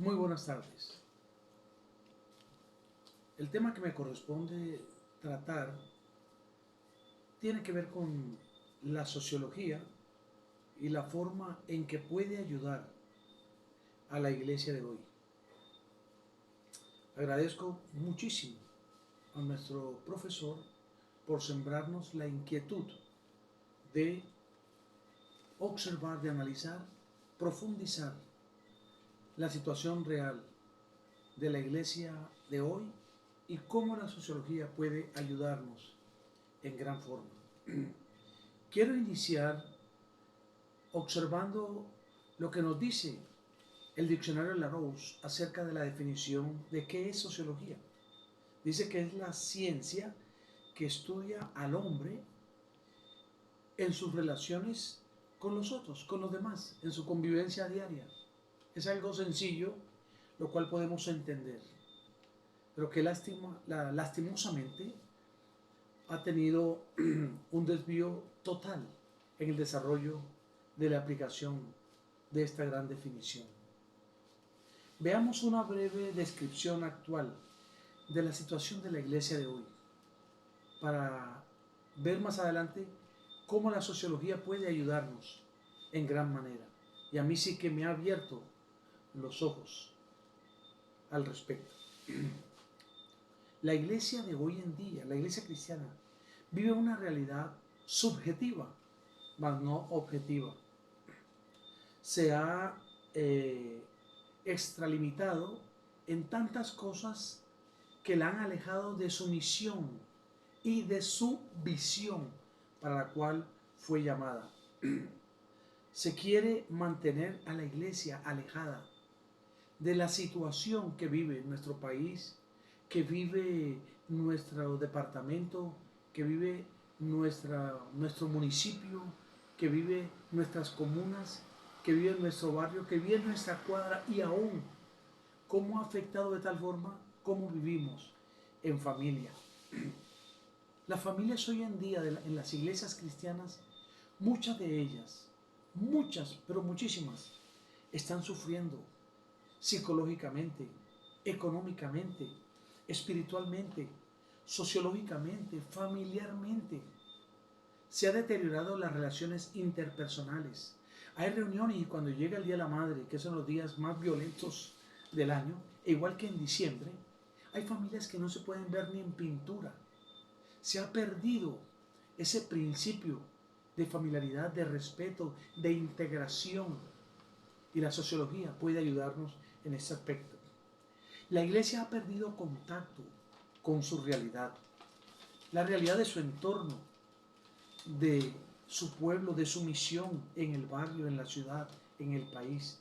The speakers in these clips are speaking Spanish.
Muy buenas tardes. El tema que me corresponde tratar tiene que ver con la sociología y la forma en que puede ayudar a la iglesia de hoy. Agradezco muchísimo a nuestro profesor por sembrarnos la inquietud de observar, de analizar, profundizar la situación real de la iglesia de hoy y cómo la sociología puede ayudarnos en gran forma. Quiero iniciar observando lo que nos dice el diccionario Larousse acerca de la definición de qué es sociología. Dice que es la ciencia que estudia al hombre en sus relaciones con los otros, con los demás, en su convivencia diaria. Es algo sencillo, lo cual podemos entender, pero que lastimosamente ha tenido un desvío total en el desarrollo de la aplicación de esta gran definición. Veamos una breve descripción actual de la situación de la iglesia de hoy, para ver más adelante cómo la sociología puede ayudarnos en gran manera. Y a mí sí que me ha abierto los ojos al respecto. La iglesia de hoy en día, la iglesia cristiana, vive una realidad subjetiva, mas no objetiva. Se ha extralimitado en tantas cosas que la han alejado de su misión y de su visión para la cual fue llamada. Se quiere mantener a la iglesia alejada de la situación que vive nuestro país, que vive nuestro departamento, que vive nuestro municipio, que vive nuestras comunas, que vive nuestro barrio, que vive nuestra cuadra, y aún cómo ha afectado de tal forma cómo vivimos en familia. Las familias hoy en día en las iglesias cristianas, muchas de ellas, muchas, pero muchísimas, están sufriendo psicológicamente, económicamente, espiritualmente, sociológicamente, familiarmente. Se han deteriorado las relaciones interpersonales. Hay reuniones y cuando llega el Día de la Madre, que son los días más violentos del año, igual que en diciembre, hay familias que no se pueden ver ni en pintura. Se ha perdido ese principio de familiaridad, de respeto, de integración, y la sociología puede ayudarnos en ese aspecto. La iglesia ha perdido contacto con su realidad, la realidad de su entorno, de su pueblo, de su misión en el barrio, en la ciudad, en el país.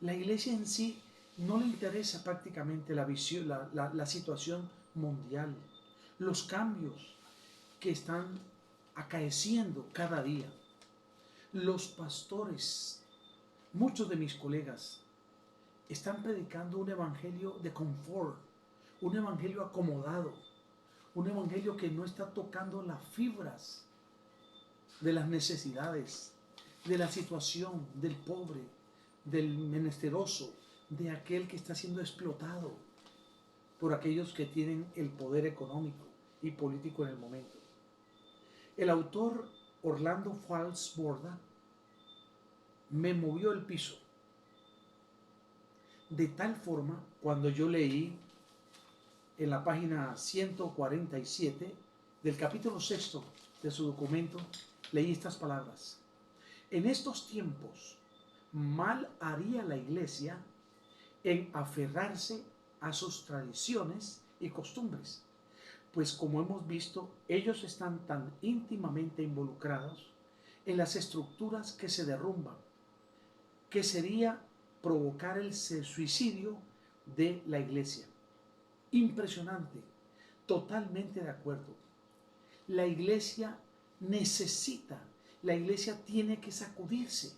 La iglesia en sí no le interesa prácticamente la visión, la situación mundial, los cambios que están acaeciendo cada día. Los pastores, muchos de mis colegas, están predicando un evangelio de confort, un evangelio acomodado, un evangelio que no está tocando las fibras de las necesidades, de la situación del pobre, del menesteroso, de aquel que está siendo explotado por aquellos que tienen el poder económico y político en el momento. El autor Orlando Fals Borda me movió el piso de tal forma cuando yo leí en la página 147 del capítulo 6 de su documento, leí estas palabras: en estos tiempos mal haría la iglesia en aferrarse a sus tradiciones y costumbres, pues como hemos visto, ellos están tan íntimamente involucrados en las estructuras que se derrumban, que sería provocar el suicidio de la iglesia. Impresionante, totalmente de acuerdo. La iglesia necesita, la iglesia tiene que sacudirse,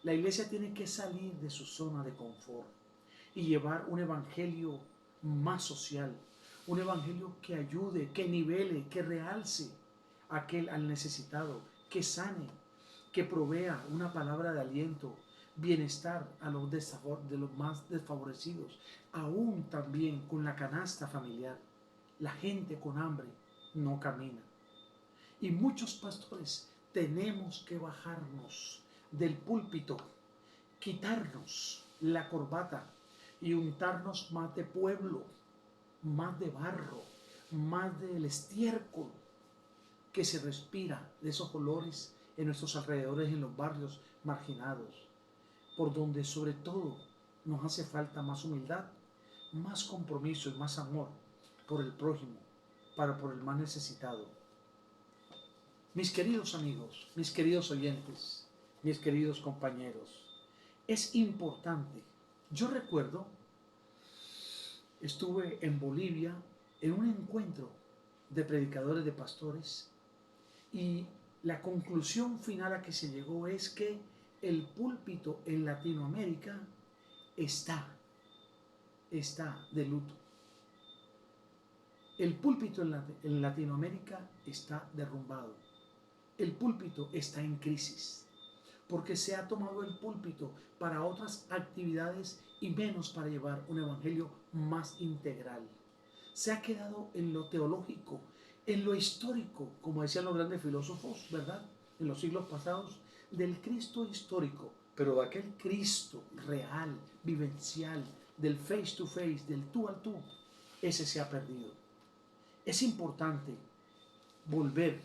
la iglesia tiene que salir de su zona de confort y llevar un evangelio más social, un evangelio que ayude, que nivele, que realce al necesitado, que sane, que provea una palabra de aliento, bienestar a de los más desfavorecidos, aún también con la canasta familiar. La gente con hambre no camina. Y muchos pastores tenemos que bajarnos del púlpito, quitarnos la corbata y untarnos más de pueblo, más de barro, más del estiércol que se respira de esos olores en nuestros alrededores, en los barrios marginados, por donde sobre todo nos hace falta más humildad, más compromiso y más amor por el prójimo, por el más necesitado. Mis queridos amigos, mis queridos oyentes, mis queridos compañeros, es importante. Yo recuerdo, estuve en Bolivia en un encuentro de predicadores, de pastores, y la conclusión final a que se llegó es que el púlpito en Latinoamérica está de luto. El púlpito en Latinoamérica está derrumbado. El púlpito está en crisis, porque se ha tomado el púlpito para otras actividades y menos para llevar un evangelio más integral. Se ha quedado en lo teológico, en lo histórico, como decían los grandes filósofos, ¿verdad? En los siglos pasados, del Cristo histórico, pero de aquel Cristo real, vivencial, del face to face, del tú al tú, ese se ha perdido. Es importante volver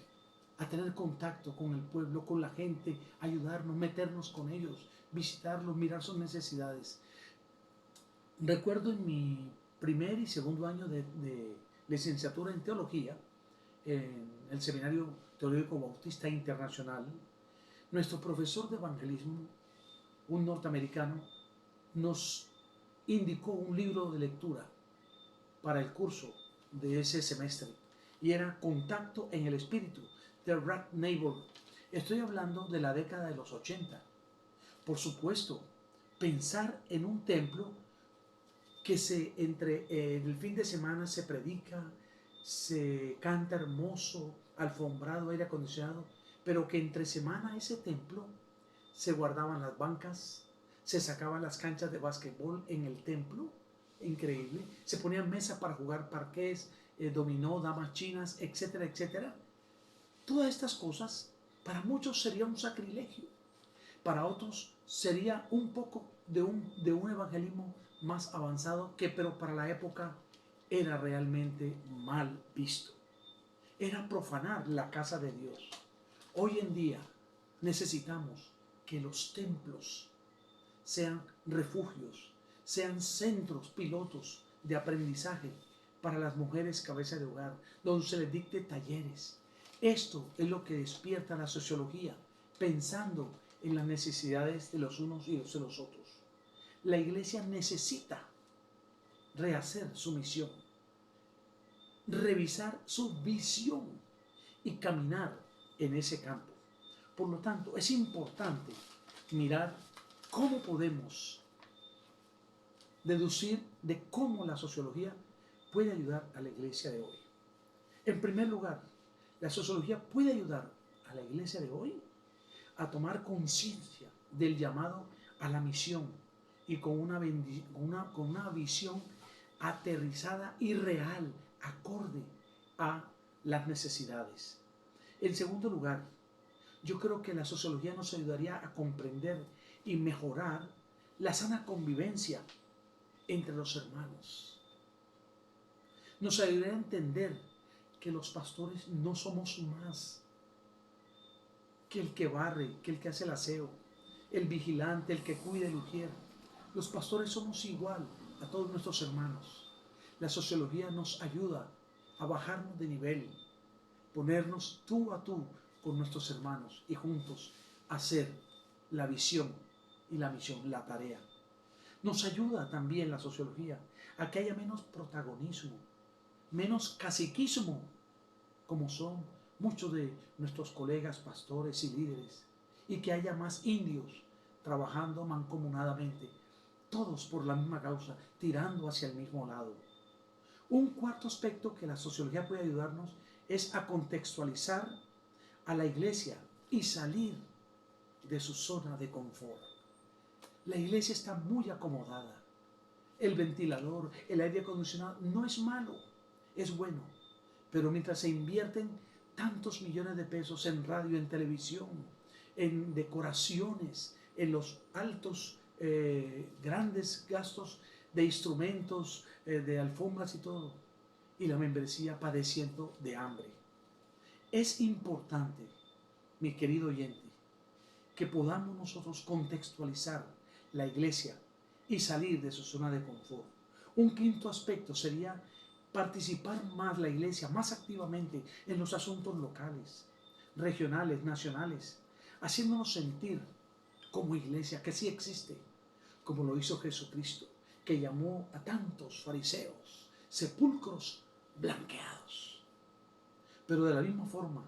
a tener contacto con el pueblo, con la gente, ayudarnos, meternos con ellos, visitarlos, mirar sus necesidades. Recuerdo en mi primer y segundo año de licenciatura en teología, en el Seminario Teológico Bautista Internacional, nuestro profesor de evangelismo, un norteamericano, nos indicó un libro de lectura para el curso de ese semestre, y era Contacto en el Espíritu, de Ralph Neighbor. Estoy hablando de la década de los 80. Por supuesto, pensar en un templo que en el fin de semana se predica, se canta hermoso, alfombrado, aire acondicionado, pero que entre semana ese templo se guardaban las bancas, se sacaban las canchas de básquetbol en el templo, increíble, se ponían mesas para jugar parqués, dominó, damas chinas, etcétera, etcétera. Todas estas cosas para muchos sería un sacrilegio, para otros sería un poco de un evangelismo más avanzado, pero para la época era realmente mal visto. Era profanar la casa de Dios. Hoy en día necesitamos que los templos sean refugios, sean centros pilotos de aprendizaje para las mujeres cabeza de hogar, donde se les dicte talleres. Esto es lo que despierta la sociología, pensando en las necesidades de los unos y de los otros. La iglesia necesita rehacer su misión, revisar su visión y caminar en ese campo. Por lo tanto, es importante mirar cómo podemos deducir de cómo la sociología puede ayudar a la iglesia de hoy. En primer lugar, la sociología puede ayudar a la iglesia de hoy a tomar conciencia del llamado a la misión y con una visión aterrizada y real, acorde a las necesidades. En segundo lugar, yo creo que la sociología nos ayudaría a comprender y mejorar la sana convivencia entre los hermanos. Nos ayudaría a entender que los pastores no somos más que el que barre, que el que hace el aseo, el vigilante, el que cuida el ujier. Los pastores somos igual a todos nuestros hermanos. La sociología nos ayuda a bajarnos de nivel, ponernos tú a tú con nuestros hermanos y juntos hacer la visión y la misión, la tarea. Nos ayuda también la sociología a que haya menos protagonismo, menos caciquismo, como son muchos de nuestros colegas pastores y líderes, y que haya más indios trabajando mancomunadamente, todos por la misma causa, tirando hacia el mismo lado. Un cuarto aspecto que la sociología puede ayudarnos es a contextualizar a la iglesia y salir de su zona de confort. La iglesia está muy acomodada. El ventilador, el aire acondicionado no es malo, es bueno. Pero mientras se invierten tantos millones de pesos en radio, en televisión, en decoraciones, en los altos, grandes gastos de instrumentos, de alfombras y todo, y la membresía padeciendo de hambre. Es importante, mi querido oyente, que podamos nosotros contextualizar la iglesia y salir de su zona de confort. Un quinto aspecto sería participar más la iglesia, más activamente en los asuntos locales, regionales, nacionales, haciéndonos sentir como iglesia que sí existe, como lo hizo Jesucristo, que llamó a tantos fariseos sepulcros blanqueados. Pero de la misma forma,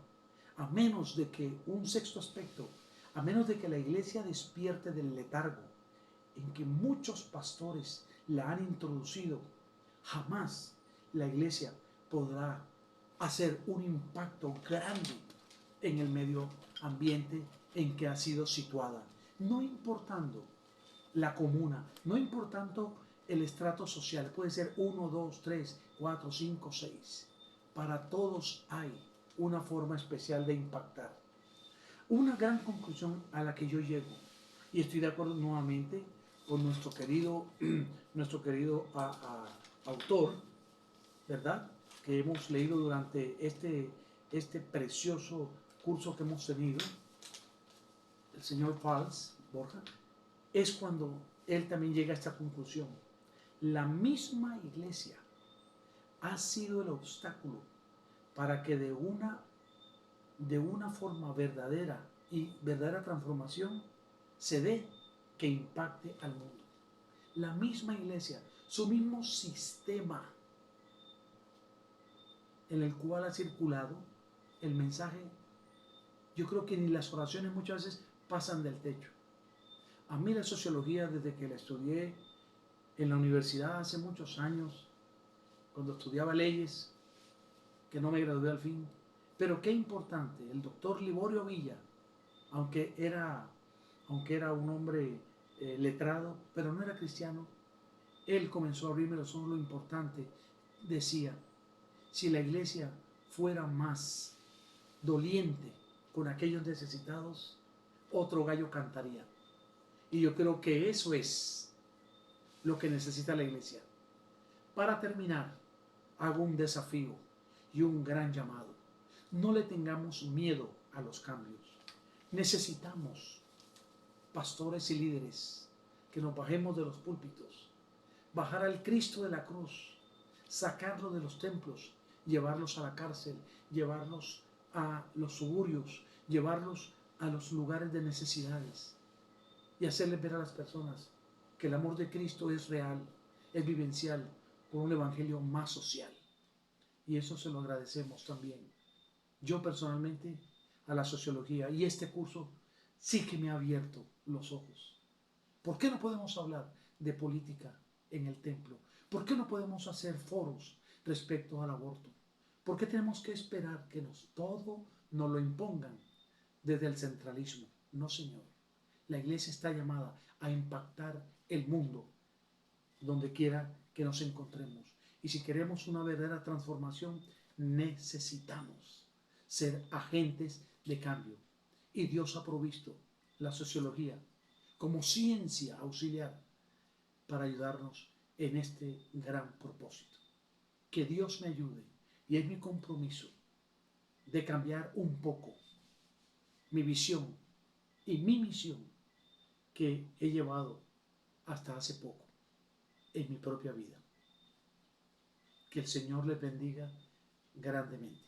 a menos de que un sexto aspecto, a menos de que la iglesia despierte del letargo en que muchos pastores la han introducido, jamás la iglesia podrá hacer un impacto grande en el medio ambiente en que ha sido situada, no importando la comuna, no importando el estrato social, puede ser 1, 2, 3, 4, 5, 6. Para todos hay una forma especial de impactar. Una gran conclusión a la que yo llego, y estoy de acuerdo nuevamente con nuestro querido autor, ¿verdad? Que hemos leído durante este precioso curso que hemos tenido, el señor Valls, Borja, es cuando él también llega a esta conclusión. La misma iglesia ha sido el obstáculo para que de una forma verdadera y verdadera transformación se dé, que impacte al mundo. La misma iglesia, su mismo sistema en el cual ha circulado el mensaje, yo creo que ni las oraciones muchas veces pasan del techo. A mí la sociología, desde que la estudié en la universidad hace muchos años, cuando estudiaba leyes, que no me gradué al fin, pero qué importante, el doctor Liborio Villa, aunque era un hombre letrado, pero no era cristiano, él comenzó a abrirme los ojos. Lo importante, decía, si la iglesia fuera más doliente con aquellos necesitados, otro gallo cantaría. Y yo creo que eso es lo que necesita la iglesia. Para terminar, hago un desafío y un gran llamado. No le tengamos miedo a los cambios. Necesitamos pastores y líderes que nos bajemos de los púlpitos, bajar al Cristo de la cruz, sacarlo de los templos, llevarlos a la cárcel, llevarlos a los suburbios, llevarlos a los lugares de necesidades y hacerles ver a las personas que el amor de Cristo es real, es vivencial, con un evangelio más social. Y eso se lo agradecemos también. Yo personalmente a la sociología, y este curso sí que me ha abierto los ojos. ¿Por qué no podemos hablar de política en el templo? ¿Por qué no podemos hacer foros respecto al aborto? ¿Por qué tenemos que esperar que todo nos lo impongan desde el centralismo? No, señor. La iglesia está llamada a impactar el mundo donde quiera que nos encontremos. Y si queremos una verdadera transformación, necesitamos ser agentes de cambio. Y Dios ha provisto la sociología como ciencia auxiliar para ayudarnos en este gran propósito. Que Dios me ayude, y es mi compromiso de cambiar un poco mi visión y mi misión que he llevado hasta hace poco en mi propia vida. Que el Señor les bendiga grandemente.